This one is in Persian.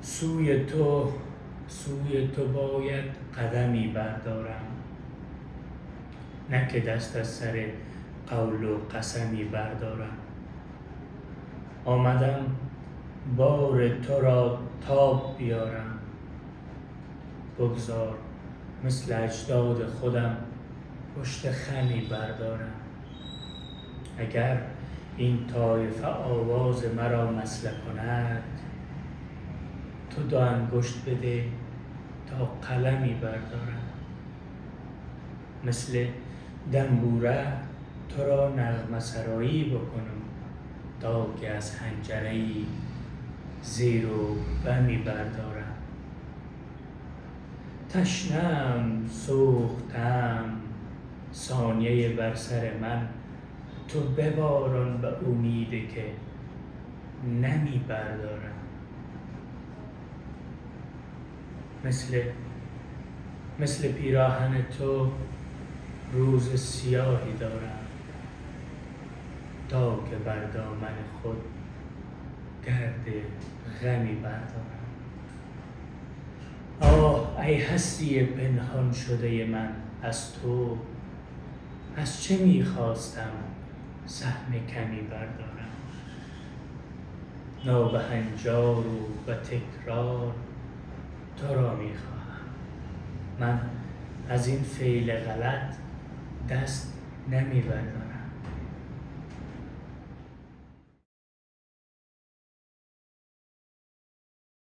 سوی تو باید قدمی بردارم، نه که دست از سر قول و قسمی بردارم. آمدم بار تو را تاب بیارم، بگذار مثل اجداد خودم پشت خمی بردارم. اگر این طایفه آواز مرا مسله کند، تو 2 انگشت بده تا قلمی بردارم. مثل دنبوره تو را نغمه سرایی بکنم، تا که از حنجره‌ای زیر و بمی بردارم. تشنه‌ام سوخته‌ام ثانیه بر سر من، تو بباران به امید که نمی بردارم. مثل پیراهن تو روز سیاهی دارم، تا که بر دامن خود گرد غمی بردارم. آه ای هستی پنهان شده من از تو، از چه می‌خواستم سهم کمی بردارم. نابهنجار و به تکرار تو را می‌خواهم، من از این فعل غلط دست نمی‌بردارم.